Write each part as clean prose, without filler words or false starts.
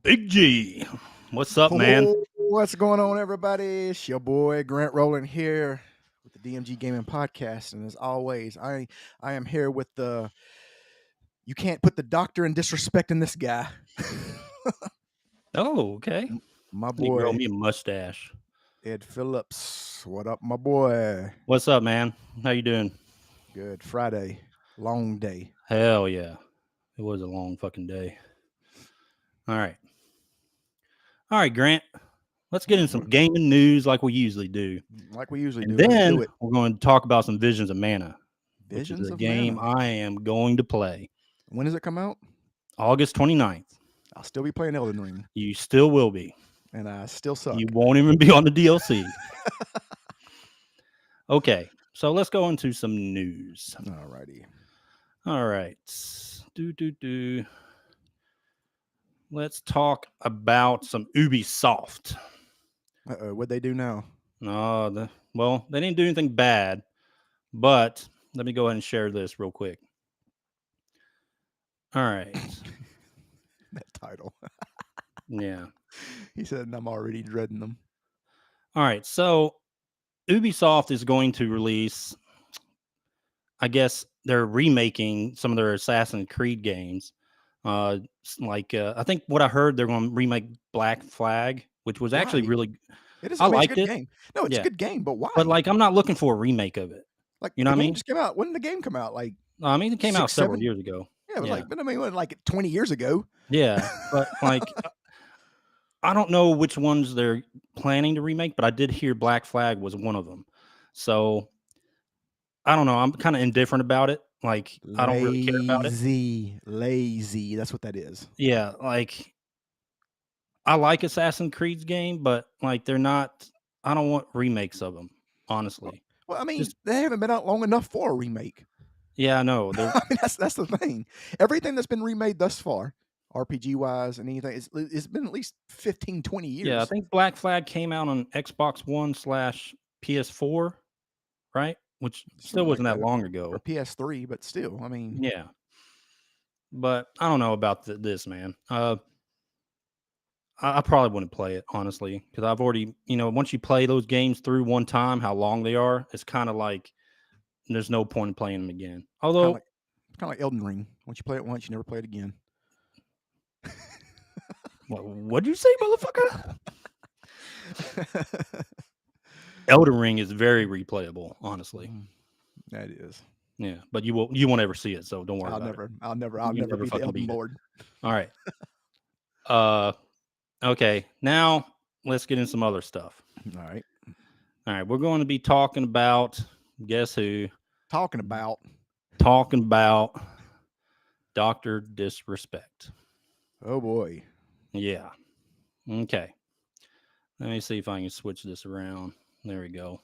Big G. What's up, man? What's going on, everybody? It's your boy Grant Rowland here with the DMG Gaming Podcast, and as always, I am here with the. You can't put the doctor in disrespecting this guy. Oh, okay. My You grow boy me a mustache. Ed Phillips. What up, my boy? What's up, man? How you doing? Good Friday, long day. Hell yeah. It was a long fucking day. All right, Grant. Let's get in some gaming news like we usually do. Like we usually And do. Let's then do it. we're going to talk about some Visions of Mana, which Visions is a of game Mana. I am going to play. When does it come out? August 29th. I'll still be playing Elden Ring, You still will be. and I still suck. You won't even be on the DLC. Okay, so let's go into some news. Alrighty. All right. Let's talk about some Ubisoft. What'd they do now? Well, they didn't do anything bad, but let me go ahead and share this real quick. All right. That title. Yeah. He said, and I'm already dreading them. All right. So Ubisoft is going to release, I guess they're remaking some of their Assassin's Creed games. I think what I heard, they're going to remake Black Flag, which was actually Why? really, It is. I It's a liked good it. game. No, it's Yeah. a good game, but why? But like, I'm not looking for a remake of it. Like, You know the what I game mean? just came out. When did the game come out? Like, I mean, it came out 6, several 7? years ago. Yeah, it was Yeah. like, but I mean, like 20 years ago. Yeah, but like, I don't know which ones they're planning to remake, but I did hear Black Flag was one of them. So I don't know. I'm kind of indifferent about it. Like, I don't really care about it. Lazy. That's what that is. Yeah, like I like Assassin's Creed's game, but like they're not. I don't want remakes of them, honestly. Well, I mean, Just they haven't been out long enough for a remake. yeah, I know. I mean, that's the thing. Everything that's been remade thus far, RPG wise and anything, it's been at least 15, 20 years. Yeah, I think Black Flag came out on Xbox One/PS4, right? Which still Something like wasn't that long or ago. PS3, but still, I mean, Yeah. But I don't know about this, man. I probably wouldn't play it, honestly, because I've already, once you play those games through one time, how long they are, it's kind of like there's no point in playing them again. Although, kind of like Elden Ring. Once you play it once, you never play it again. what'd you say, motherfucker? Elden Ring is very replayable, honestly. That is. Yeah, but you won't ever see it, so don't worry I'll about never, it. I'll never be the Elden Lord. All right. Okay. Now let's get in some other stuff. All right. We're going to be talking about guess who? Talking about Dr. Disrespect. Oh boy. Yeah. Okay. Let me see if I can switch this around. There we go.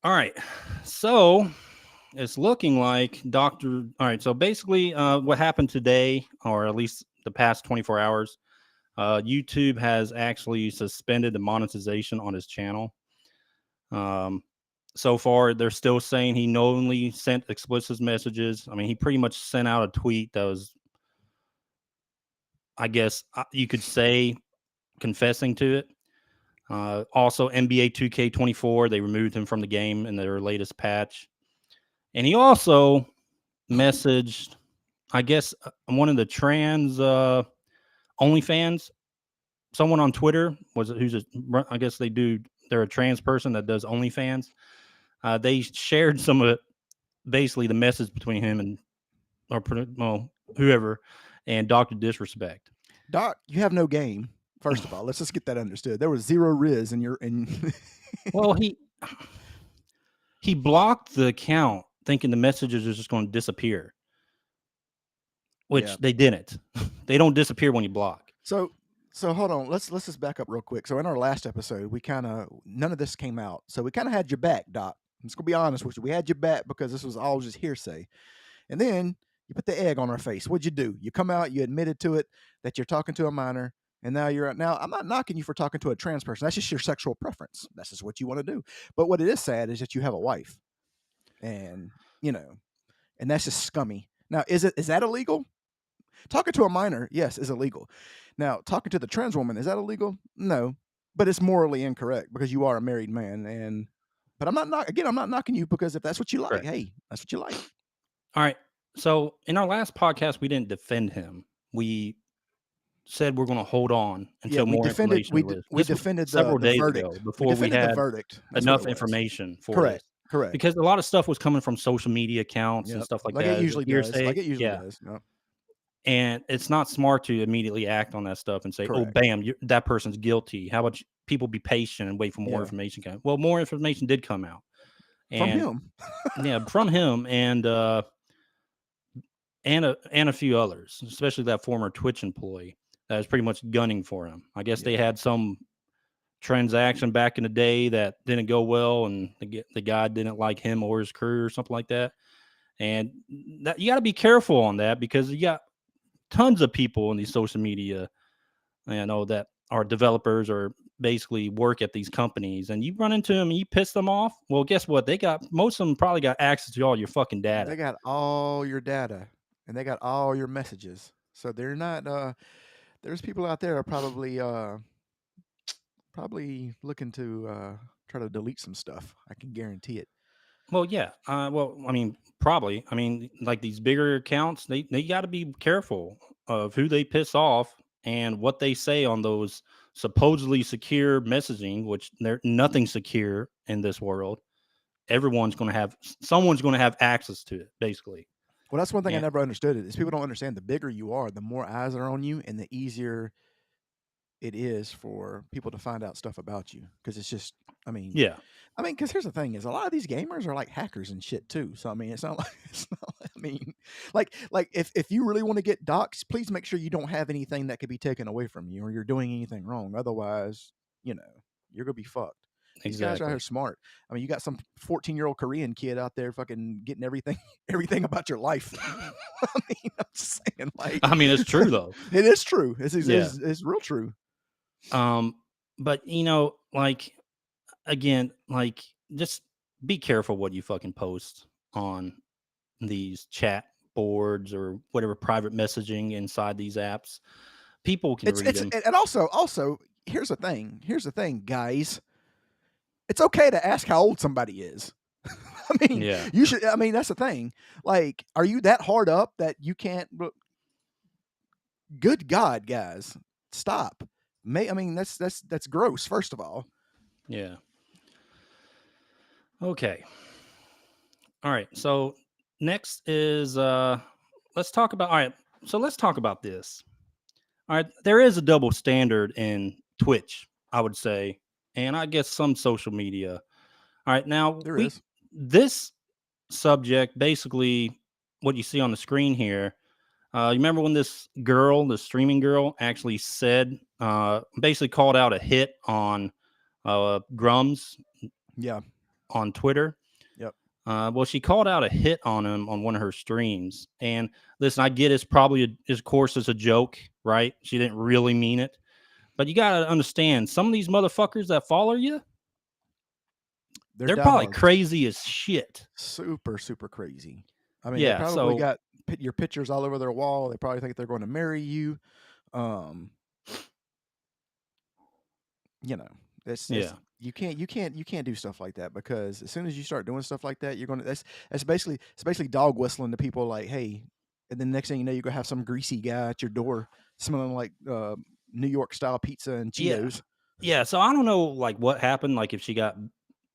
All right. So it's looking like All right. So basically, what happened today, or at least the past 24 hours, YouTube has actually suspended the monetization on his channel. So far, they're still saying he knowingly sent explicit messages. I mean, he pretty much sent out a tweet that was, I guess you could say, confessing to it. Also, NBA 2K24, they removed him from the game in their latest patch. And he also messaged, I guess, one of the trans OnlyFans, someone on Twitter, I guess they're a trans person that does OnlyFans. They shared some of it, basically the message between him and whoever and Dr. Disrespect. Doc, you have no game. First of all, let's just get that understood. There was 0 Riz in your Well, he blocked the account thinking the messages are just going to disappear, which they didn't. They don't disappear when you block. So hold on. Let's just back up real quick. So in our last episode, none of this came out. So we kind of had your back, Doc. I'm just gonna be honest with you. We had your back because this was all just hearsay. And then you put the egg on our face. What'd you do? You come out, you admitted to it that you're talking to a minor, and now I'm not knocking you for talking to a trans person. That's just your sexual preference. That's just what you want to do. But what it is sad is that you have a wife. And and that's just scummy. Now, is that illegal? Talking to a minor, yes, is illegal. Now, talking to the trans woman, is that illegal? No, but it's morally incorrect because you are a married man. But I'm not knocking you because if that's what you like, Correct. hey, that's what you like. All right. So in our last podcast, we didn't defend him. We said we're going to hold on Yeah, until more information is. we This was defended several the days ago verdict. We before we defended the had verdict. That's what it enough was. information for Correct. this. Correct. Because a lot of stuff was coming from social media accounts and Yep. stuff like Like it that. usually does. Like Hearsay. it usually Yeah. does. Yep. And it's not smart to immediately act on that stuff and say, "Oh, Correct. bam, that person's guilty." How about people be patient and wait for more Yeah. information? Well, more information did come out, From and him. yeah, from him and a few others, especially that former Twitch employee that was pretty much gunning for him. I guess they Yeah. had some transaction back in the day that didn't go well, and the guy didn't like him or his crew or something like that. And that you got to be careful on that because you got tons of people in these social media, you know, that are developers or basically work at these companies, and you run into them and you piss them off. Well, guess what? Most of them probably got access to all your fucking data. They got all your data and they got all your messages. So they're not there's people out there are probably looking to try to delete some stuff. I can guarantee it. Well, yeah. Well, I mean, probably. I mean, like these bigger accounts, they got to be careful of who they piss off and what they say on those supposedly secure messaging, which they're nothing secure in this world. Someone's going to have access to it, basically. Well, that's one thing I And never understood is people don't understand the bigger you are, the more eyes are on you and the easier it is for people to find out stuff about you because it's just yeah, because here's the thing is a lot of these gamers are like hackers and shit too. So I mean, it's not like like if you really want to get doxxed, please make sure you don't have anything that could be taken away from you or you're doing anything wrong. Otherwise, you're gonna be fucked. These guys are out here exactly. smart. I mean, you got some 14-year-old Korean kid out there fucking getting everything everything about your life. I mean, I'm just saying, like, I mean, it's true though. it is true. Yeah. It's real true. But like again, like just be careful what you fucking post on these chat boards or whatever private messaging inside these apps. People can read It's them. and also here's the thing. Here's the thing, guys. It's okay to ask how old somebody is. I mean, Yeah. you should. I mean, that's the thing. Like, are you that hard up that you can't? Good God, guys, stop. I mean, that's gross. First of all, Yeah. Okay. All right. So next is let's talk about all right. So let's talk about this. All right. There is a double standard in Twitch, I would say, and I guess some social media. All right. Now there is. this subject basically what you see on the screen here. You remember when this streaming girl, actually said, basically called out a hit on Grums Yeah. on Twitter. Yep. Well, she called out a hit on him on one of her streams. And listen, I get it's probably, of course, it's a joke, right? She didn't really mean it. But you got to understand, some of these motherfuckers that follow you, they're probably diehards. crazy as shit. Super, super crazy. I mean, they Yeah. probably So, got your pictures all over their wall. They probably think they're going to marry you. It's yeah. you can't do stuff like that because as soon as you start doing stuff like that, you're gonna that's basically dog whistling to people like, hey, and then next thing you know, you're gonna have some greasy guy at your door smelling like New York style pizza and Yeah. Cheetos. Yeah. So I don't know like what happened, like if she got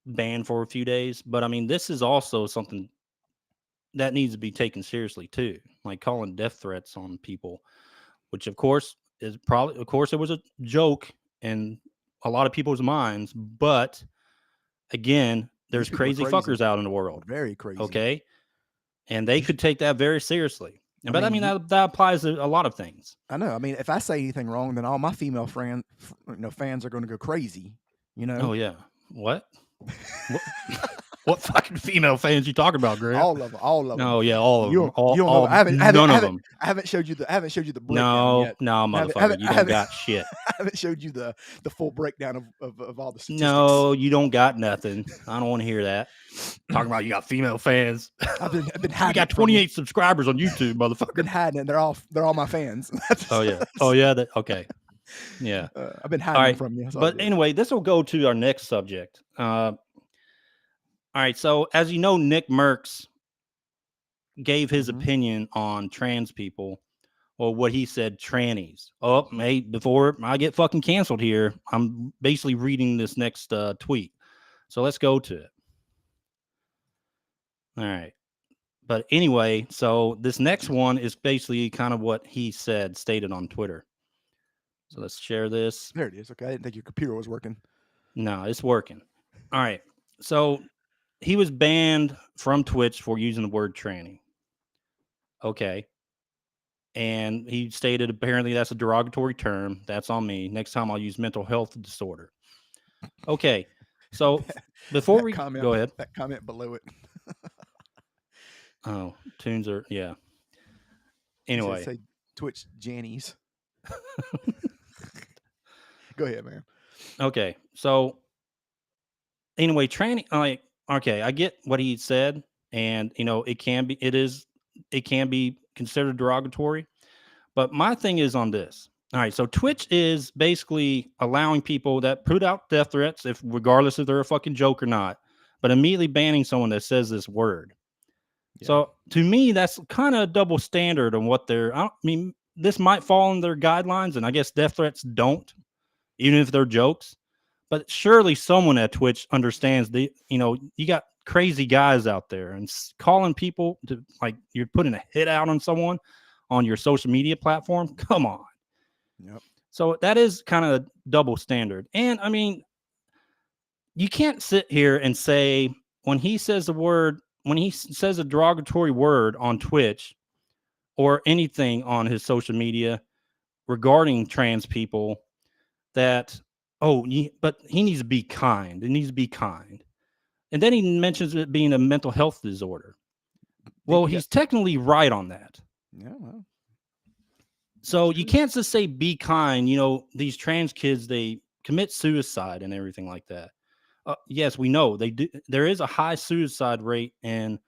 banned for a few days, but I mean, this is also something that needs to be taken seriously too, like calling death threats on people, which of course it was a joke in a lot of people's minds, but again, there's These people are crazy crazy, fuckers out in the world, very crazy. okay, and they could take that very seriously. But I mean, you, that applies to a lot of things. I know. I mean, if I say anything wrong, then all my female fans are going to go crazy. Oh yeah, what? What fucking female fans you talking about, Grant? All of them. All of them. No, yeah, all of You them. don't, you don't know. All none of them. I haven't showed you the. I haven't showed you the breakdown No, yet. no, motherfucker, you don't got shit. I haven't showed you the full breakdown of all the statistics. No, you don't got nothing. I don't want to hear that. Talking about you got female fans. I've been You hiding. got 28 subscribers on YouTube, motherfucker. I've been hiding it. They're all my fans. Oh yeah. Oh yeah. Okay. Yeah. I've been hiding from you. But anyway, this will go to our next subject. All right. So as you know, Nick Merckx gave his opinion on trans people, or what he said, trannies. Oh, mate, before I get fucking canceled here, I'm basically reading this next tweet. So let's go to it. All right. But anyway, so this next one is basically kind of what he stated on Twitter. So let's share this. There it is. Okay. I didn't think your computer was working. No, it's working. All right. So he was banned from Twitch for using the word tranny. Okay. And he stated apparently that's a derogatory term. That's on me. Next time I'll use mental health disorder. Okay. So before we go ahead. That comment below it. Oh, tunes are, yeah. Anyway. Say Twitch Jannies. Go ahead, man. Okay. So anyway, tranny, okay, I get what he said, and it can be considered derogatory, but my thing is on this. All right, so Twitch is basically allowing people that put out death threats, regardless if they're a fucking joke or not, but immediately banning someone that says this word. Yeah. So to me, that's kind of a double standard on what this might fall in their guidelines, and I guess death threats don't, even if they're jokes. But surely someone at Twitch understands you got crazy guys out there and calling people to, like, you're putting a hit out on someone on your social media platform. Come on. Yep. So that is kind of a double standard. And I mean, you can't sit here and say when he says a derogatory word on Twitch or anything on his social media regarding trans people that, but he needs to be kind. It needs to be kind. And then he mentions it being a mental health disorder. Well, he's technically right on that. Yeah. Well, so you can't just say be kind. These trans kids, they commit suicide and everything like that. Yes, we know they do. There is a high suicide rate in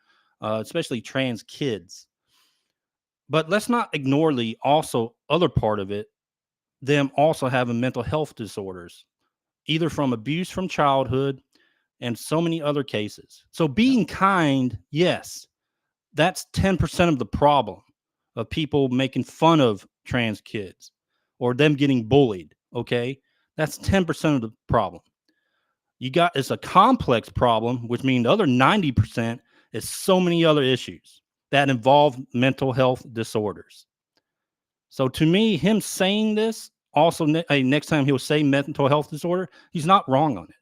especially trans kids. But let's not ignore the also other part of it. Them also having mental health disorders, either from abuse from childhood and so many other cases. So being kind, yes, that's 10% of the problem of people making fun of trans kids or them getting bullied. Okay. That's 10% of the problem. It's a complex problem, which means the other 90% is so many other issues that involve mental health disorders. So to me, him saying this also, next time he'll say mental health disorder, he's not wrong on it.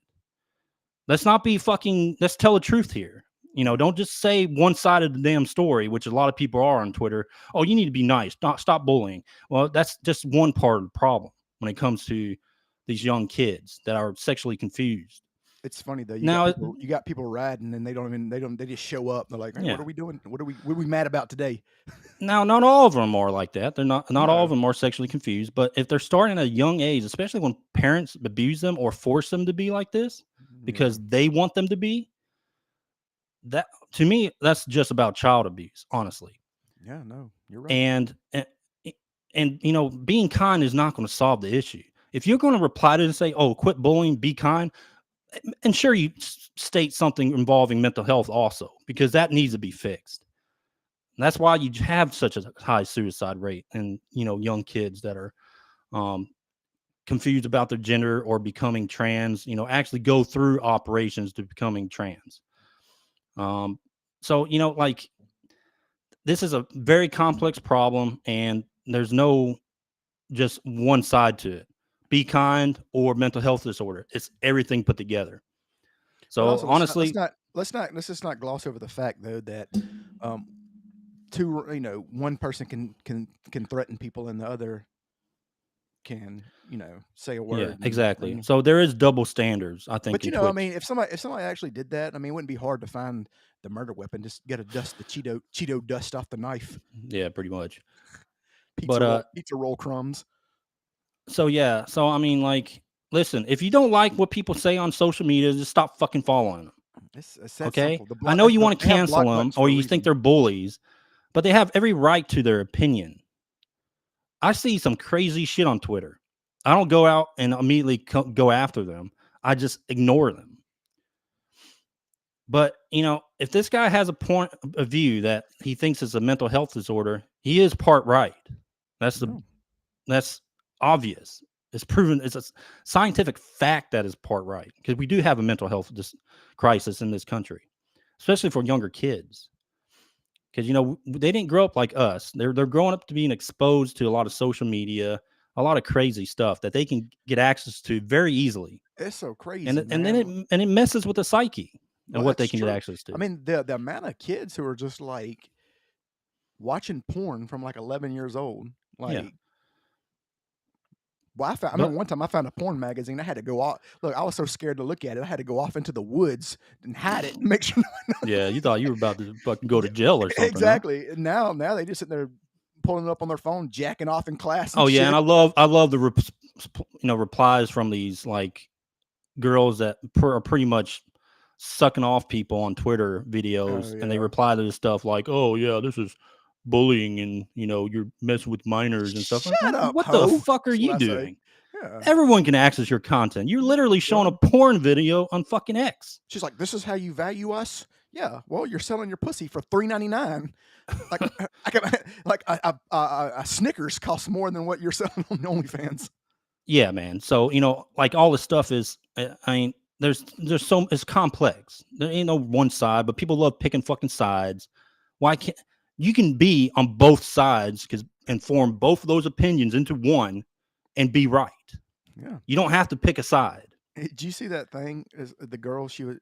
Let's tell the truth here. Don't just say one side of the damn story, which a lot of people are on Twitter. Oh, you need to be nice. Stop bullying. Well, that's just one part of the problem when it comes to these young kids that are sexually confused. It's funny though. You got people riding and they just show up. They're like, hey, what are we doing? What are we mad about today? Now, not all of them are like that. They're not all of them are sexually confused, but if they're starting at a young age, especially when parents abuse them or force them to be like this because they want them to be, that to me, that's just about child abuse, honestly. Yeah, no, you're right. And being kind is not going to solve the issue. If you're going to reply to it and say, oh, quit bullying, be kind, and sure, you state something involving mental health also, because that needs to be fixed. And that's why you have such a high suicide rate in, young kids that are confused about their gender or becoming trans, actually go through operations to becoming trans. So, like, this is a very complex problem and there's no just one side to it. Be kind or mental health disorder. It's everything put together. So also, honestly, let's just not gloss over the fact though that one person can threaten people and the other can, say a Yeah, word. exactly. So there is double standards, I think, But in I Twitch. mean, if somebody actually did that, I mean, it wouldn't be hard to find the murder weapon. Just get to dust the Cheeto dust off the knife. Yeah, pretty much. Pizza But roll, pizza roll crumbs. so yeah, so I mean, like, listen, if you don't like what people say on social media, just stop fucking following them. It's that Okay, simple. The I block, know you want to they have cancel block them buttons or for a you think reason. they're bullies, but they have every right to their opinion. I see some crazy shit on Twitter. I don't go out and immediately go after them. I just ignore them. But if this guy has a point of view that he thinks is a mental health disorder, he is part right. That's No. that's obvious. It's proven. It's a scientific fact that is part right, because we do have a mental health crisis in this country, especially for younger kids. Because they didn't grow up like us. They're growing up to being exposed to a lot of social media, a lot of crazy stuff that they can get access to very easily, It's so crazy, and then man. it messes with the psyche and Well, what they that's can get true. access to. I mean, the amount of kids who are just like watching porn from like 11 years old, Yeah, like. Well, I but remember one time I found a porn magazine. I had to go off. Look, I was so scared to look at it. I had to go off into the woods and hide it and make sure. yeah, you thought you were about to fucking go to jail or something, huh? Exactly. And now they just sitting there pulling it up on their phone, jacking off in class and Oh yeah, shit. and I love the replies from these like girls that are pretty much sucking off people on Twitter videos, Oh and they yeah. reply to this stuff like, "Oh yeah, this is bullying, and you're messing with minors and stuff." Shut up, What the ho. fuck are That's what you I say. doing? Yeah. Everyone can access your content. You're literally showing a porn video on fucking X. She's like, "This is how you value us." Yeah. Well, you're selling your pussy for $3.99. Like, like a Snickers costs more than what you're selling on OnlyFans. Yeah, man. So like all this stuff is, I mean, there's so it's complex. There ain't no one side, but people love picking fucking sides. Why can't you can be on both sides and form both of those opinions into one and be right? Yeah. You don't have to pick a side. Did you see that thing? Is the girl she did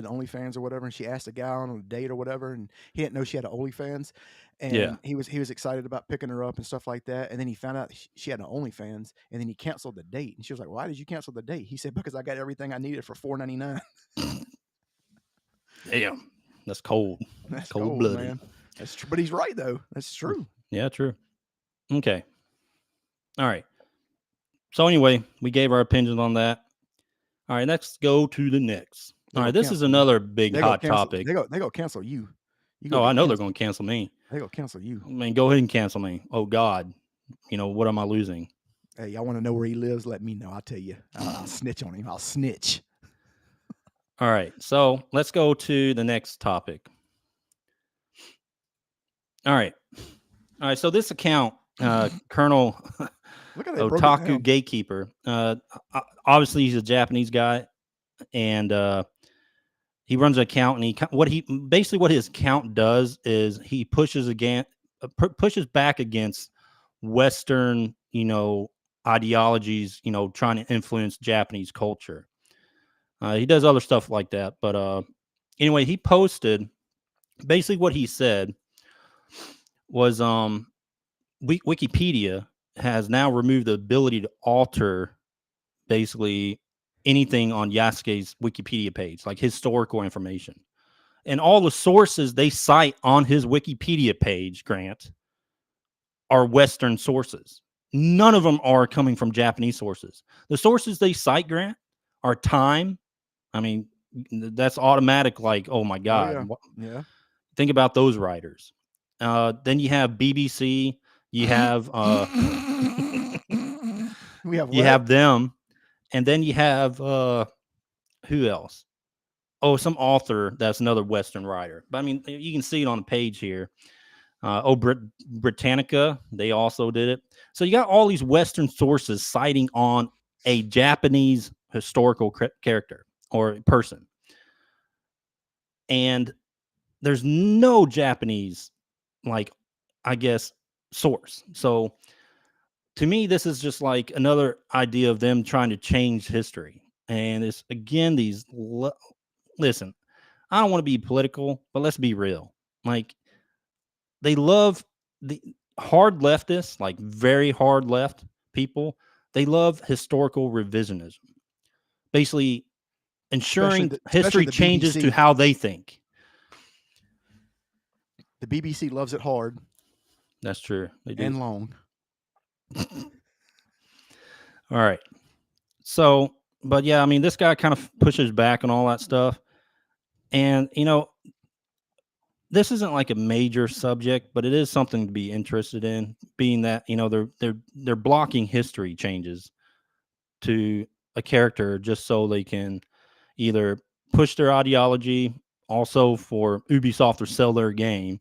OnlyFans or whatever, and she asked a guy on a date or whatever, and he didn't know she had an OnlyFans, Yeah. and he was excited about picking her up and stuff like that, and then he found out she had an OnlyFans, and then he canceled the date, and she was like, "Why did you cancel the date?" He said, "Because I got everything I needed for $4.99." Damn, that's cold. That's Cold cold, blooded. man. That's true, but he's right though. That's true. Yeah, true. Okay. All right. So anyway, we gave our opinions on that. All right, let's go to the next. All right, this is another big hot topic. They go cancel you. Oh, I know they're going to cancel me. They go cancel you. I mean, go ahead and cancel me. Oh God, what am I losing? Hey, y'all want to know where he lives? Let me know. I'll tell you. I'll snitch on him. I'll snitch. All right, so let's go to the next topic. All right. So this account, Colonel Otaku Gatekeeper. Obviously, he's a Japanese guy, and he runs an account. And what his account does is he pushes back against Western, ideologies, trying to influence Japanese culture. He does other stuff like that, but anyway, he posted basically what he said was Wikipedia has now removed the ability to alter basically anything on Yasuke's Wikipedia page, like historical information. And all the sources they cite on his Wikipedia page, Grant, are Western sources. None of them are coming from Japanese sources. The sources they cite, Grant, are Time. I mean, that's automatic, like, oh my God. Oh, yeah. Think about those writers. Then you have BBC. You have you have them, and then you have who else? Oh, some author that's another Western writer. But I mean, you can see it on the page here. Britannica, they also did it. So you got all these Western sources citing on a Japanese historical character or person, and there's no Japanese, like, I guess, source. So to me, this is just like another idea of them trying to change history. And it's again listen, I don't want to be political, but let's be real. Like, they love the hard leftists, like very hard left. people, they love historical revisionism. Basically, ensuring history the changes to BBC. how they think. The BBC loves it hard That's true. They do. and long. All right. So, but yeah, I mean, this guy kind of pushes back on all that stuff. And, this isn't like a major subject, but it is something to be interested in, being that, they're blocking history changes to a character just so they can either push their ideology, also for Ubisoft to sell their game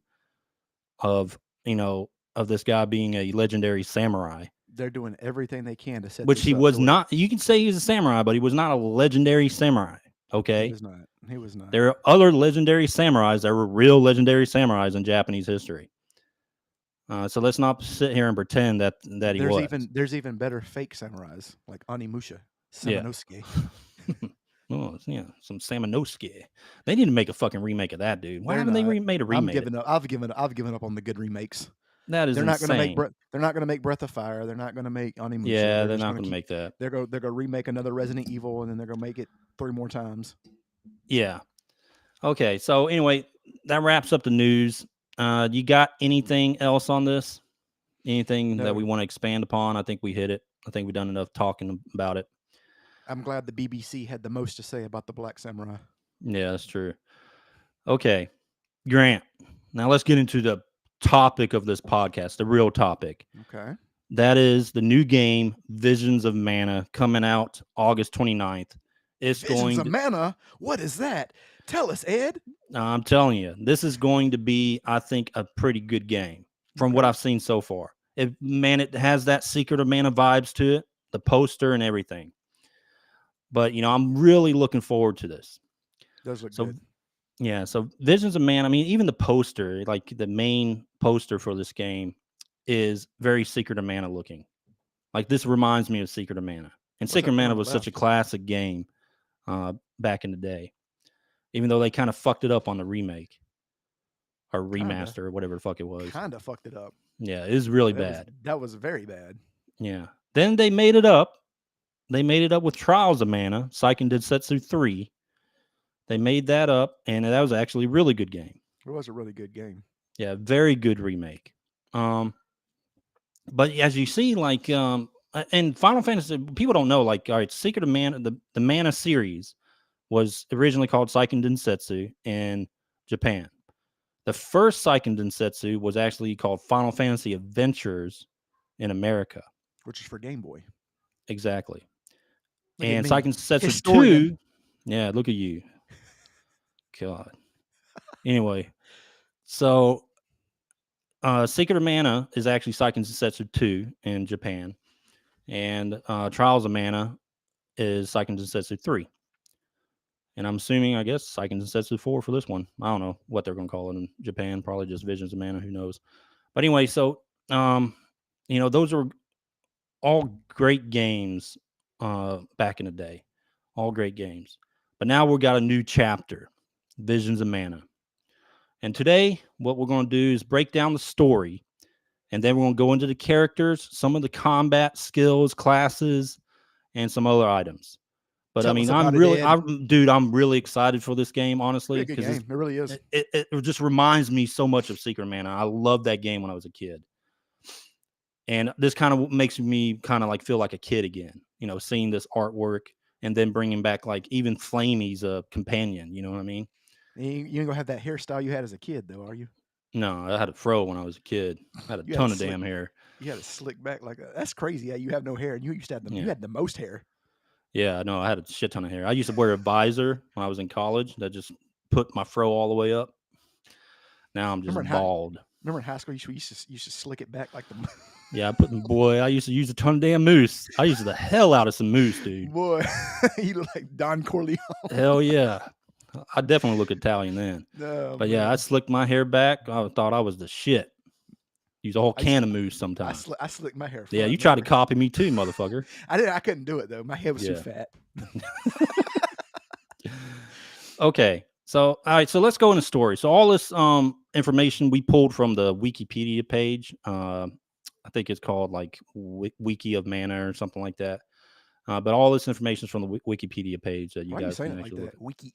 of this guy being a legendary samurai. They're doing everything they can to set Which this he up was to not. You can say he's a samurai, but he was not a legendary samurai. Okay, He was not. He was not. there are other legendary samurais. There were real legendary samurais in Japanese history. So let's not sit here and pretend that he was. There's even better fake samurais like Onimusha, Yeah. Samanosuke. Oh yeah, some Samanosuke. They need to make a fucking remake of that, dude. Why They're haven't they not. made a remake? I'm giving up. I've given up on the good remakes. That is They're not insane. going to make. They're not going to make Breath of Fire. They're not going to make Onimusha. Yeah, they're not going to make that. They're going to remake another Resident Evil, and then they're going to make it 3 more times. Yeah. Okay. So anyway, that wraps up the news. You got anything else on this? Anything that we want to expand upon? I think we hit it. I think we've done enough talking about it. I'm glad the BBC had the most to say about the Black Samurai. Yeah, that's true. Okay, Grant. Now let's get into the topic of this podcast, the real topic. Okay. That is the new game, Visions of Mana, coming out August 29th. Visions of Mana? What is that? Tell us, Ed. I'm telling you, this is going to be, I think, a pretty good game from what I've seen so far. It has that Secret of Mana vibes to it, the poster and everything. But, I'm really looking forward to this. Does look good. Yeah, so Visions of Mana, I mean, even the poster, like the main poster for this game is very Secret of Mana looking. Like this reminds me of Secret of Mana. And Secret of Mana was such a classic game back in the day. Even though they kind of fucked it up on the remake or remaster or whatever the fuck it was. Kind of fucked it up. Yeah, it was really bad. That was very bad. Yeah. Then they made it up. They made it up with Trials of Mana, 𝐲𝐿 Densetsu 3. They made that up, and that was actually a really good game. It was a really good game. Yeah, very good remake. But as you see, like, and Final Fantasy, people don't know, like, all right, Secret of Mana, the Mana series was originally called 𝐲𝐿 Densetsu in Japan. The first 𝐲𝐿 Densetsu was actually called Final Fantasy Adventures in America. Which is for Game Boy. Exactly. And 𝐲𝐿 Densetsu 2, yeah, look at you. God. Anyway, so Secret of Mana is actually 𝐲𝐿 Densetsu 2 in Japan. And Trials of Mana is 𝐲𝐿 Densetsu 3. And I'm assuming, I guess, 𝐲𝐿 Densetsu 4 for this one. I don't know what they're going to call it in Japan. Probably just Visions of Mana. Who knows? But anyway, so, those are all great games back in the day. All great games. But now we've got a new chapter, Visions of Mana. And today, what we're going to do is break down the story. And then we're going to go into the characters, some of the combat skills, classes, and some other items. But I mean, I'm really excited for this game, honestly. Because it really is. It just reminds me so much of Secret of Mana. I loved that game when I was a kid. And this kind of makes me kind of like feel like a kid again, seeing this artwork and then bringing back like even Flamey's companion. You know what I mean? You ain't going to have that hairstyle you had as a kid, though, are you? No, I had a fro when I was a kid. I had a ton of damn hair. You had a slick back that's crazy. Yeah, you have no hair. And you used to have you had the most hair. Yeah, no, I had a shit ton of hair. I used to wear a visor when I was in college that just put my fro all the way up. Now I'm just bald. Remember in high school, you used to slick it back like the... Yeah, I used to use a ton of damn mousse. I used the hell out of some mousse, dude. Boy, you look like Don Corleone. Hell yeah. I definitely look Italian then. No, but yeah, I slicked my hair back. I thought I was the shit. Use a whole can of mousse sometimes. I slicked my hair. Yeah, you tried to copy me too, motherfucker. I couldn't do it though. My head was too fat. Okay. So, all right. So let's go into story. So all this information we pulled from the Wikipedia page. I think it's called like Wiki of Mana or something like that. But all this information is from the Wikipedia page that you Why are you guys saying can it like actually look that?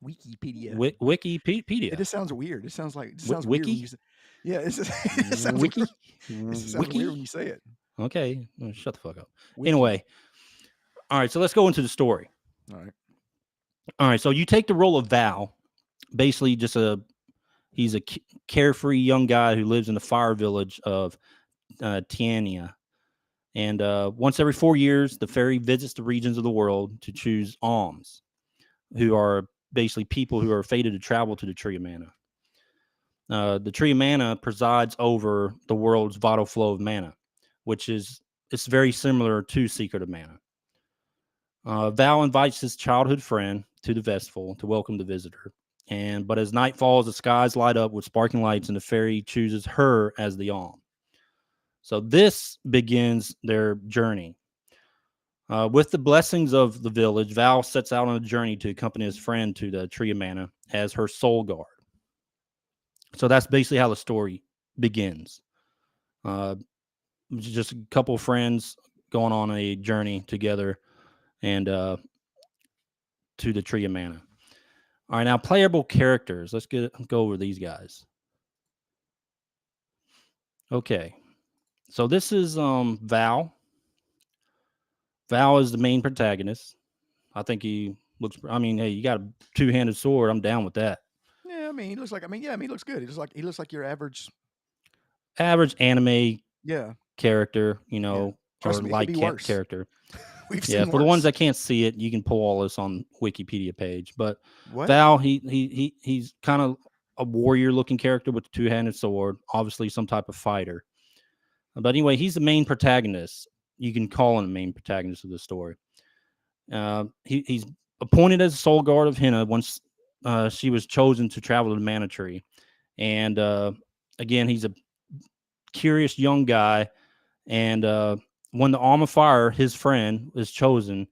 Wikipedia. at. Wikipedia. It just sounds weird. It sounds like it just sounds weird when you Wiki? say. Yeah, it's just, it sounds weird. Wiki? It just sounds weird when Wiki? you say it. Okay, shut the fuck up. Wiki. Anyway, all right, so let's go into the story. All right. All right, so you take the role of Val, basically he's a carefree young guy who lives in the fire village of Tiania. And once every 4 years, the fairy visits the regions of the world to choose alms, who are basically people who are fated to travel to the Tree of Mana. The Tree of Mana presides over the world's vital flow of mana, which is it's very similar to Secret of Mana. Val invites his childhood friend to the festival to welcome the visitor. But as night falls, the skies light up with sparkling lights, and the fairy chooses her as the alm. So this begins their journey. With the blessings of the village, Val sets out on a journey to accompany his friend to the Tree of Mana as her soul guard. So that's basically how the story begins. Just a couple of friends going on a journey together and to the Tree of Mana. All right, now playable characters. Let's go over these guys. Okay, so this is Val. Val is the main protagonist. I think he looks. I mean, hey, you got a two-handed sword. I'm down with that. Yeah, I mean, he looks like. I mean, he looks good. He looks like your average anime Yeah. character, you know, Yeah. Trust or me, it could like be worse. character. We've Yeah, seen for the ones worse. that can't see it, you can pull all this on Wikipedia page. But What? Val, he's kind of a warrior-looking character with a two-handed sword, obviously some type of fighter. But anyway, he's the main protagonist. You can call him the main protagonist of the story. He's appointed as a soul guard of Henna once she was chosen to travel to the Mana Tree. And again, he's a curious young guy. And when the Alm of Fire, his friend, is chosen,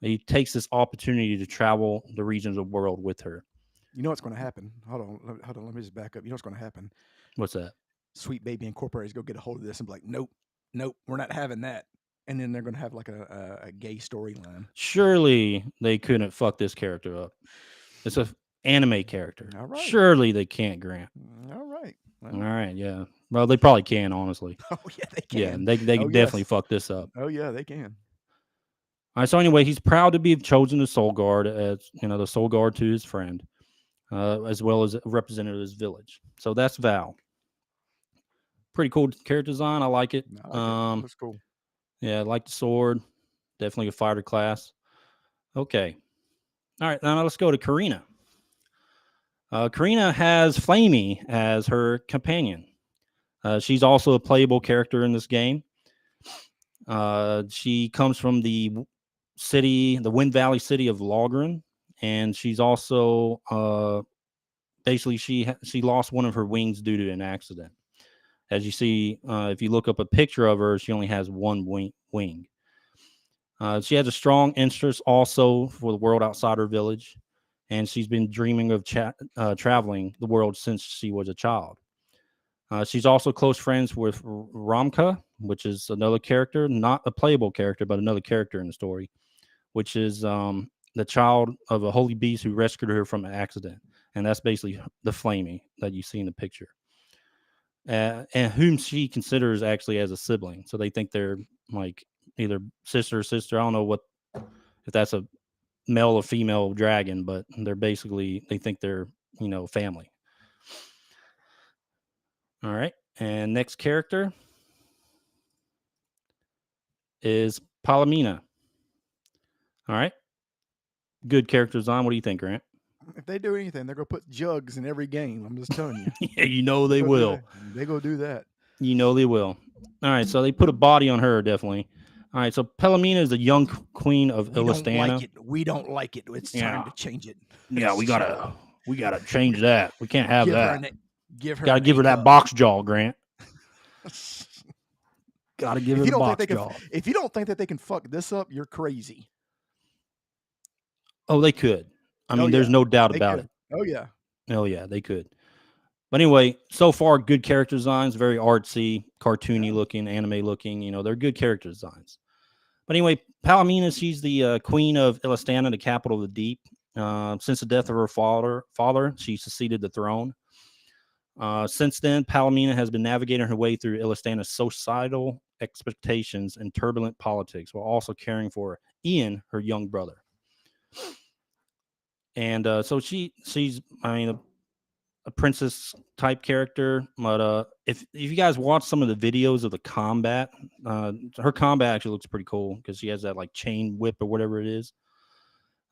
he takes this opportunity to travel the regions of the world with her. You know what's going to happen? Hold on. Let me just back up. You know what's going to happen? What's that? Sweet Baby Incorporated is go get a hold of this and be like, nope, we're not having that. And then they're going to have like a gay storyline. Surely they couldn't fuck this character up. It's an anime character. All right. Surely they can't, Grant. All right. All right, yeah. Well, they probably can, honestly. Oh, yeah, they can. Yeah, they can definitely fuck this up. Oh, yeah, they can. All right, so anyway, he's proud to be chosen as soul guard, as the soul guard to his friend, as well as a representative of his village. So that's Val. Pretty cool character design. I like it. I like it. That's cool. Yeah, I like the sword. Definitely a fighter class. Okay. All right, now let's go to Karina. Karina has Flamey as her companion. She's also a playable character in this game. She comes from the Wind Valley city of Logren, and she's also basically she lost one of her wings due to an accident. As you see, if you look up a picture of her, she only has one wing. She has a strong interest also for the world outside her village, and she's been dreaming of traveling the world since she was a child. She's also close friends with 𝐟𝐸𝐽, which is another character, not a playable character, but another character in the story, which is the child of a holy beast who rescued her from an accident. And that's basically the Flamey that you see in the picture. And whom she considers actually as a sibling. So they think they're like either sister or sister. I don't know if that's a male or female dragon, but they think they're, family. All right. And next character is Palomina. All right. Good character design. What do you think, Grant? If they do anything, they're going to put jugs in every game. I'm just telling you. Yeah, they will. They go do that. They will. All right. So they put a body on her, definitely. All right. So Palomina is the young queen of Illistana. We don't like it. It's time to change it. Yeah, we gotta change that. We can't have that. Gotta give her that box jaw, Grant. Gotta give her the box jaw. If you don't think that they can fuck this up, you're crazy. Oh, they could. I mean, there's no doubt about it. Oh, yeah. Oh, yeah, they could. But anyway, so far, good character designs, very artsy, cartoony looking, anime looking. You know, they're good character designs. But anyway, Palomina, she's the queen of 𝐿𝐴𝐴𝐻, the capital of the deep. Since the death of her father, she succeeded the throne. Since then, Palomina has been navigating her way through 𝐿𝐴𝐻's societal expectations and turbulent politics, while also caring for Ian, her young brother. And so she's, I mean, a princess type character. But if you guys watch some of the videos of the combat, her combat actually looks pretty cool because she has that like chain whip or whatever it is.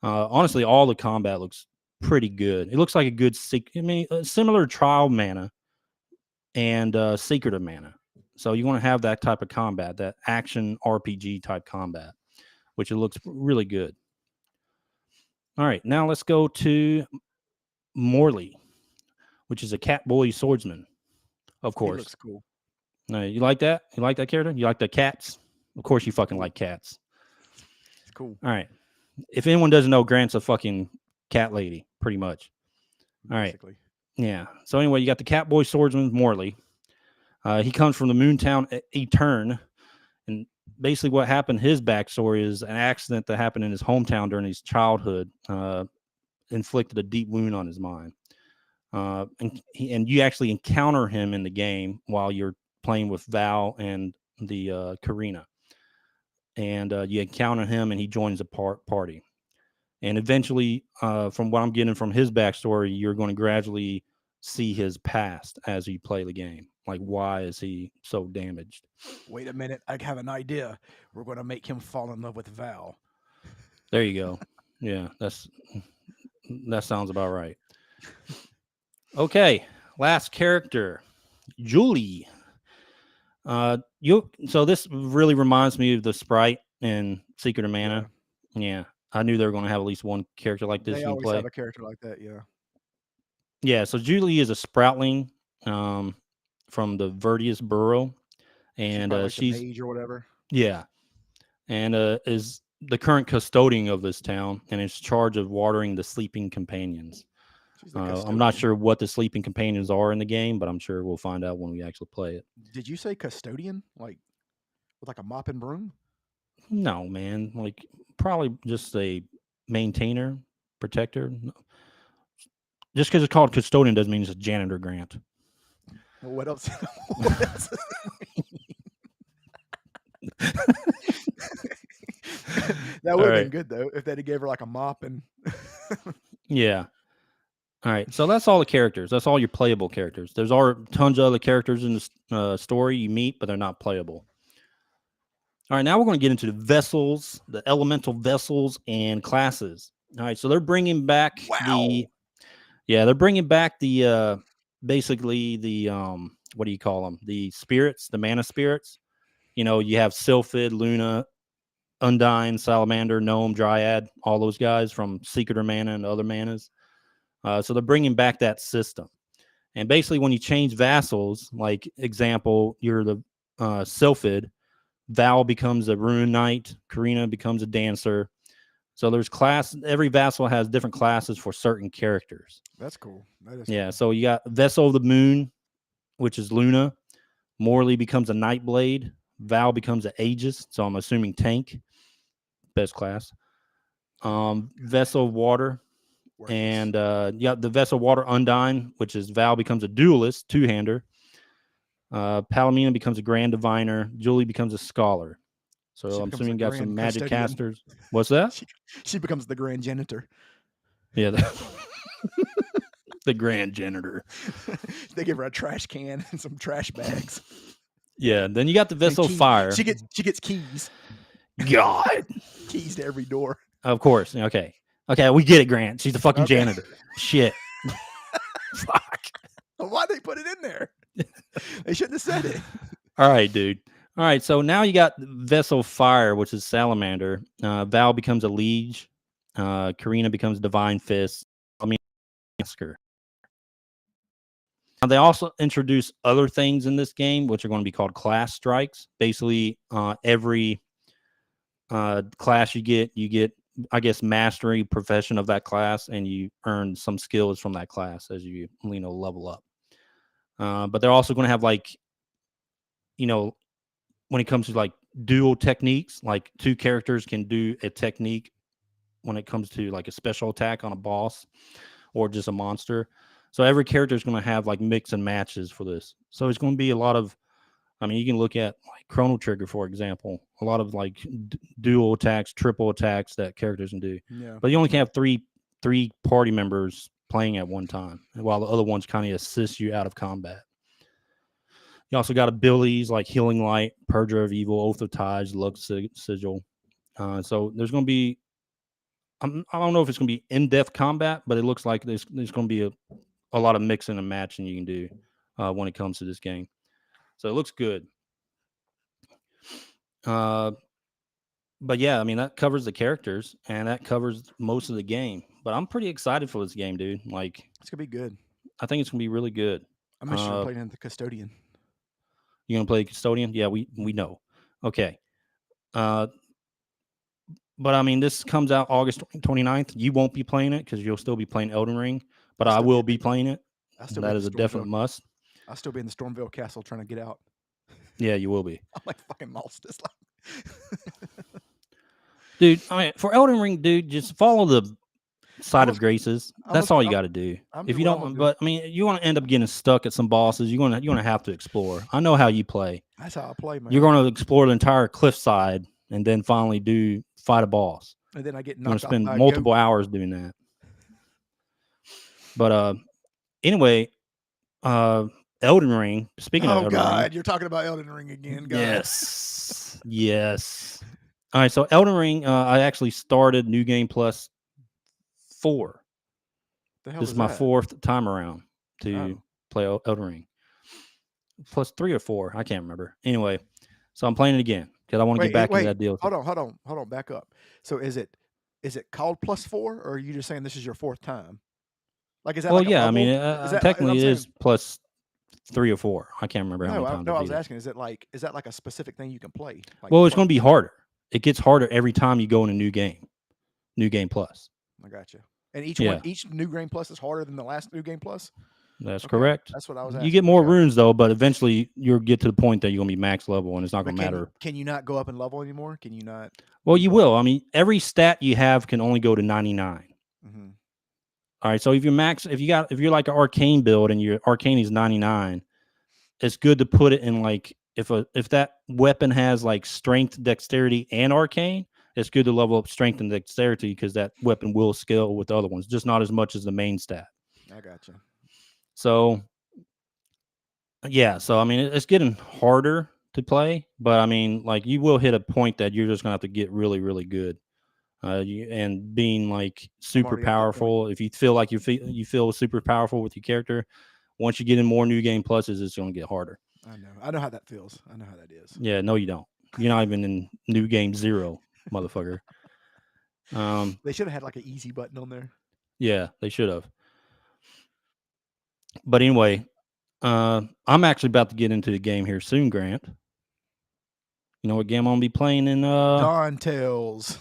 Honestly, all the combat looks pretty good. It looks like a good similar to Trial Mana and Secret of Mana. So you want to have that type of combat, that action RPG type combat, which it looks really good. All right, now let's go to Morley, which is a cat boy swordsman, of course. He looks cool. You like that? You like that character? You like the cats? Of course you fucking like cats. It's cool. All right. If anyone doesn't know, Grant's a fucking cat lady, pretty much. All right. Basically. Yeah. So anyway, you got the cat boy swordsman, Morley. He comes from the moon town 𝐸𝐴𝐻. And basically what happened, his backstory is an accident that happened in his hometown during his childhood, inflicted a deep wound on his mind. And you actually encounter him in the game while you're playing with Val and the Karina. And you encounter him and he joins the party. And eventually, from what I'm getting from his backstory, you're going to gradually see his past as you play the game. Like, why is he so damaged? Wait a minute. I have an idea. We're going to make him fall in love with Val. There you go. Yeah, that sounds about right. Okay, last character, Julie. So this really reminds me of the sprite in Secret of Mana. Yeah, I knew they were going to have at least one character like this. They always have a character like that. Yeah. Yeah. So Julie is a sproutling from the Verdius Burrow, and she's mage or whatever. Yeah, and is the current custodian of this town, and is in charge of watering the sleeping companions. I'm not sure what the sleeping companions are in the game, but I'm sure we'll find out when we actually play it. Did you say custodian? Like with like a mop and broom? No, man. Like probably just a maintainer, protector. No. Just because it's called custodian doesn't mean it's a janitor, Grant. Well, what else? What else? That would have been good though if they gave her like a mop and. Yeah. All right, so that's all the characters. That's all your playable characters. There's tons of other characters in the story you meet, but they're not playable. All right, now we're going to get into the vessels, the elemental vessels and classes. All right, so they're bringing back they're bringing back the basically the what do you call them? The spirits, the mana spirits. You know, you have Sylphid, Luna, Undyne, Salamander, Gnome, Dryad, all those guys from Secret of Mana and other manas. So they're bringing back that system. And basically when you change vassals, like example, you're the Sylphid, Val becomes a Rune Knight, Karina becomes a Dancer. So there's every vassal has different classes for certain characters. That's cool. That is cool. Cool. So you got Vessel of the Moon, which is Luna. Morley becomes a Nightblade. Val becomes an Aegis. So I'm assuming tank. Best class. Vessel of Water. And the Vessel Water Undyne, which is Val becomes a duelist, two-hander. Palomina becomes a Grand Diviner. Julie becomes a Scholar. So I'm assuming you got some magic casters. What's that? She becomes the Grand Janitor. Yeah. The Grand Janitor. They give her a trash can and some trash bags. Yeah. Then you got the Vessel Fire. She gets keys. God. Keys to every door. Of course. Okay, we get it, Grant. She's the fucking janitor. Shit. Fuck. Why'd they put it in there? They shouldn't have said it. All right, dude. All right, so now you got Vessel Fire, which is Salamander. Val becomes a Liege. Karina becomes Divine Fist. Now, they also introduce other things in this game, which are going to be called class strikes. Basically, every class you get, I guess, mastery profession of that class, and you earn some skills from that class as you level up. But they're also going to have like, you know, when it comes to like dual techniques, like two characters can do a technique when it comes to like a special attack on a boss or just a monster. So every character is going to have like mix and matches for this. So it's going to be a lot of, I mean, you can look at like Chrono Trigger, for example, a lot of like dual attacks, triple attacks that characters can do. Yeah. But you only can have three party members playing at one time, while the other ones kind of assist you out of combat. You also got abilities like Healing Light, Purger of Evil, Oath of Ties, Lux Sigil. So there's going to be, I don't know if it's going to be in-depth combat, but it looks like there's going to be a lot of mixing and matching you can do when it comes to this game. So it looks good. But yeah, I mean, that covers the characters and that covers most of the game. But I'm pretty excited for this game, dude. Like, It's gonna be good. I think it's gonna be really good. I'm interested in playing in the Custodian. You gonna play Custodian? Yeah, we know. Okay. But I mean, this comes out August 29th. You won't be playing it because you'll still be playing Elden Ring, but I will be playing it. That is a definite must. I'll still be in the Stormville Castle trying to get out. Yeah, you will be. I'm like fucking lost. It's like dude, I mean, for Elden Ring, dude, just follow the side of graces. That's all you got to do. If you don't, but I mean, you want to end up getting stuck at some bosses. You're gonna have to explore. I know how you play. That's how I play, man. You're gonna explore the entire cliffside and then finally fight a boss. And then I get knocked off. You're gonna spend multiple hours doing that. But anyway, Elden Ring. Speaking of Elden Ring, you're talking about Elden Ring again, guys. Yes. All right, so Elden Ring, I actually started New Game Plus 4. This is my 4th time around to play Elden Ring. Plus 3 or 4, I can't remember. Anyway, so I'm playing it again because I want to get back into that deal. Hold on, back up. So is it called plus 4, or are you just saying this is your 4th time? Like, is that? Well, like yeah, I mean, technically it is plus 3 or 4. I can't remember how many times. No, I was asking, is that like a specific thing you can play? Like, well, it's going to be harder. It gets harder every time you go in a new game. New Game Plus. I got you. And each New Game Plus is harder than the last New Game Plus? That's correct. That's what I was asking. You get more runes, though, but eventually you'll get to the point that you're going to be max level, and it's not going to matter. Can you not go up in level anymore? Can you not? Well, you will. I mean, every stat you have can only go to 99. Mm-hmm. All right, so if you're like an arcane build and your arcane is 99, it's good to put it in like if that weapon has like strength, dexterity, and arcane, it's good to level up strength and dexterity because that weapon will scale with the other ones, just not as much as the main stat. I got you. So yeah, so I mean it's getting harder to play, but I mean like you will hit a point that you're just gonna have to get really, really good. And being like super powerful, if you feel like you feel super powerful with your character, once you get in more New Game Pluses, it's going to get harder. I know how that feels. I know how that is. Yeah, no, you don't. You're not even in New Game 0, motherfucker. They should have had like an easy button on there. Yeah, they should have. But anyway, I'm actually about to get into the game here soon, Grant. You know what game I'm going to be playing in? Dawn Tales.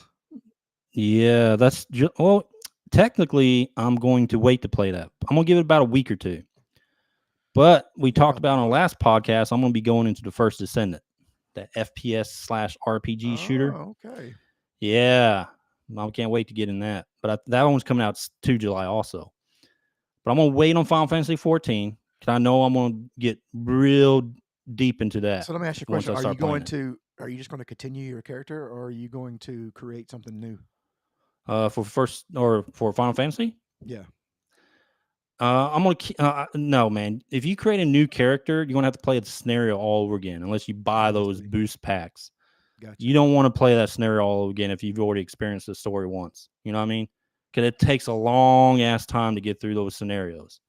Yeah, that's well, technically, I'm going to wait to play that. I'm going to give it about a week or 2. But we talked about on our last podcast, I'm going to be going into the First Descendant, that FPS/RPG shooter. Okay. Yeah, I can't wait to get in that. But that one's coming out 2 July also. But I'm going to wait on Final Fantasy 14 because I know I'm going to get real deep into that. So let me ask you a question. Are you just going to continue your character, or are you going to create something new? For Final Fantasy? Yeah. I'm gonna no, man. If you create a new character, you're gonna have to play the scenario all over again, unless you buy those boost packs. Gotcha. You don't want to play that scenario all over again if you've already experienced the story once. You know what I mean? Because it takes a long ass time to get through those scenarios,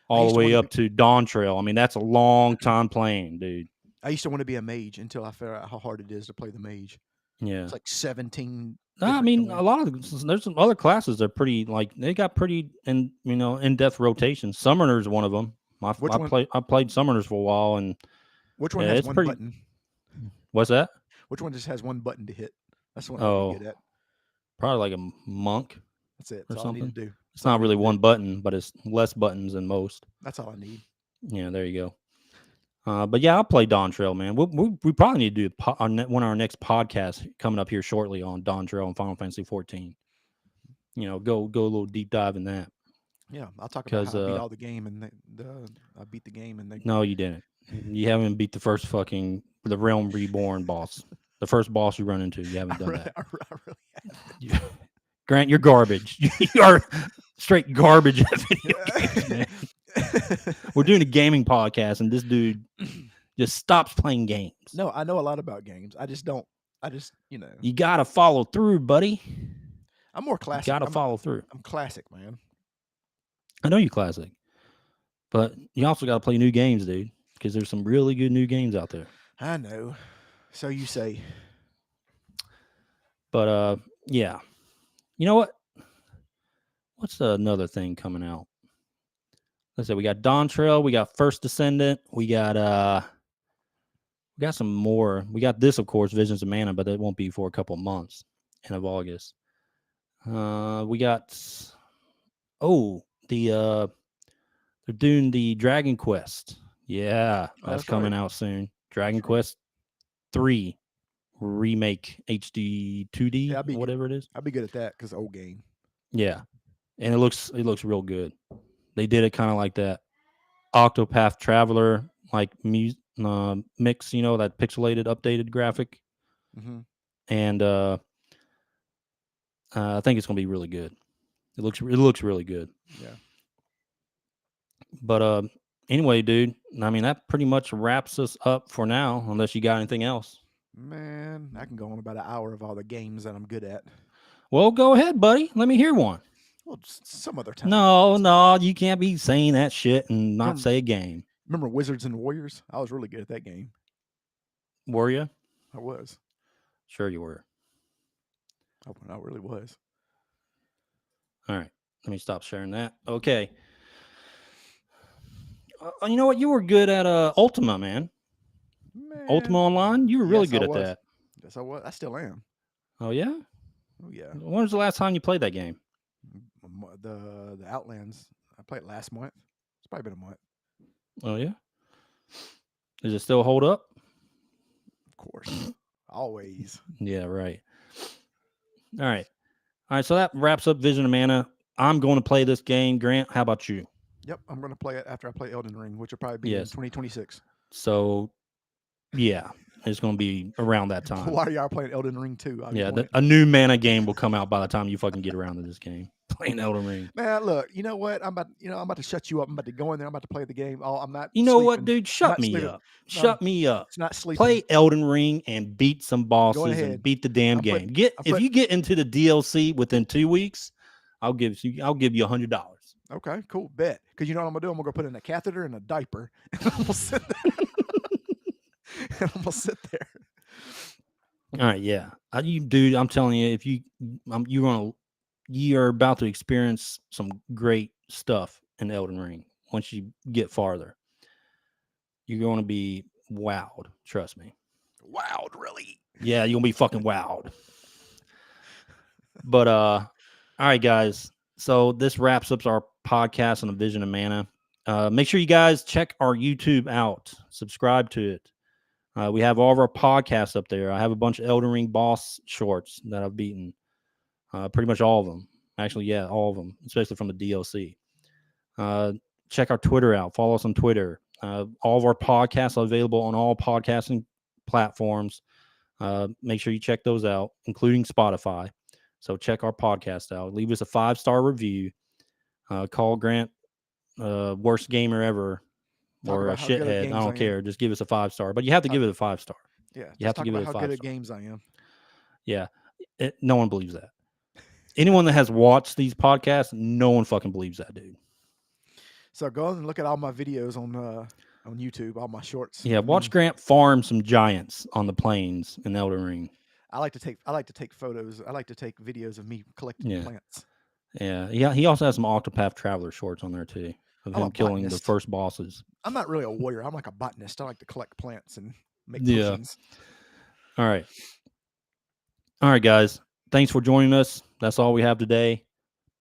all the way up to Dawn Trail. I mean, that's a long time playing, dude. I used to want to be a mage until I figured out how hard it is to play the mage. Yeah, it's like 17. I mean, a lot of there's some other classes that are pretty they got pretty in-depth rotations. Summoner's one of them. I played Summoners for a while, and which one has one button? What's that? Which one just has one button to hit? That's what I'm good at. Probably like a monk. That's it. That's all I need to do. It's not really one button, but it's less buttons than most. That's all I need. Yeah, there you go. But yeah, I'll play Dawn Trail, man. We probably need to do one of our next podcasts coming up here shortly on Dawn Trail and Final Fantasy 14. You know, go a little deep dive in that. Yeah, I'll talk about Because how I beat all the game and I beat the game and they. no, you didn't. You haven't beat the Realm Reborn boss. The first boss you run into. You haven't done that. I really have. Grant, you're garbage. You are straight garbage at video games, man. We're doing a gaming podcast, and this dude just stops playing games. No, I know a lot about games. I just don't. You gotta follow through, buddy. I'm more classic. You gotta follow through. I'm classic, man. I know you're classic, but you also gotta play new games, dude. Because there's some really good new games out there. I know. So you say. But yeah. You know what? What's another thing coming out? Let's say we got Dawn Trail, we got First Descendant, we got some more. We got this, of course, Visions of Mana, but it won't be for a couple of months, end of August. We got they're doing the Dragon Quest. Yeah, that's coming out soon. Dragon Quest 3 remake HD 2D, or whatever it is. I'd be good at that because old game. Yeah, and it looks real good. They did it kind of like that Octopath Traveler like mix, that pixelated updated graphic. Mm-hmm. And I think it's gonna be really good. It looks really good. Yeah. But anyway, dude, I mean that pretty much wraps us up for now. Unless you got anything else. Man, I can go on about an hour of all the games that I'm good at. Well, go ahead, buddy. Let me hear one. Well, some other time. No, you can't be saying that shit and not say a game. Remember Wizards and Warriors? I was really good at that game. Were you? I was. Sure you were. I really was. All right. Let me stop sharing that. Okay. You know what? You were good at Ultima, man. Ultima Online? You were really good at that. Yes, I was. I still am. Oh, yeah? Oh, yeah. When was the last time you played that game? The Outlands. I played last month. It's probably been a month. Oh, yeah? Does it still hold up? Of course. Always. Yeah, right. All right. So that wraps up Vision of Mana. I'm going to play this game. Grant, how about you? Yep, I'm going to play it after I play Elden Ring, which will probably be in 2026. So, yeah, it's going to be around that time. Why are y'all playing Elden Ring 2? A new Mana game will come out by the time you fucking get around to this game. Playing Elden Ring. Man, look, you know what? I'm about to shut you up. I'm about to go in there. I'm about to play the game. Oh, I'm not. You know what, dude? Shut me up. Shut me up. It's not sleeping. Play Elden Ring and beat some bosses and beat the damn game. If you get into the DLC within 2 weeks, I'll give you $100. Okay, cool. Bet. Because you know what I'm gonna do? I'm gonna go put in a catheter and a diaper, and I'm gonna sit there. All right, yeah. Dude, I'm telling you, if you're about to experience some great stuff in Elden Ring. Once you get farther, you're going to be wowed. Trust me. Wowed, really? Yeah, you'll be fucking wowed. But all right, guys. So this wraps up our podcast on the Vision of Mana. Make sure you guys check our YouTube out. Subscribe to it. We have all of our podcasts up there. I have a bunch of Elden Ring boss shorts that I've beaten. Pretty much all of them. Actually, yeah, all of them, especially from the DLC. Check our Twitter out. Follow us on Twitter. All of our podcasts are available on all podcasting platforms. Make sure you check those out, including Spotify. So check our podcast out. Leave us a 5-star review. Call Grant worst gamer ever or a shithead. I don't care. Just give us a 5-star. But you have to give it a 5-star. Yeah. You have to give it a 5-star. How good at games I am. Yeah. No one believes that. Anyone that has watched these podcasts, no one fucking believes that, dude. So go and look at all my videos on YouTube, all my shorts. Yeah, watch Grant farm some giants on the plains in Elden Ring. I like to take photos. I like to take videos of me collecting plants. Yeah. He also has some Octopath Traveler shorts on there too, of him killing the first bosses. I'm not really a warrior. I'm like a botanist. I like to collect plants and make potions. All right, guys. Thanks for joining us. That's all we have today.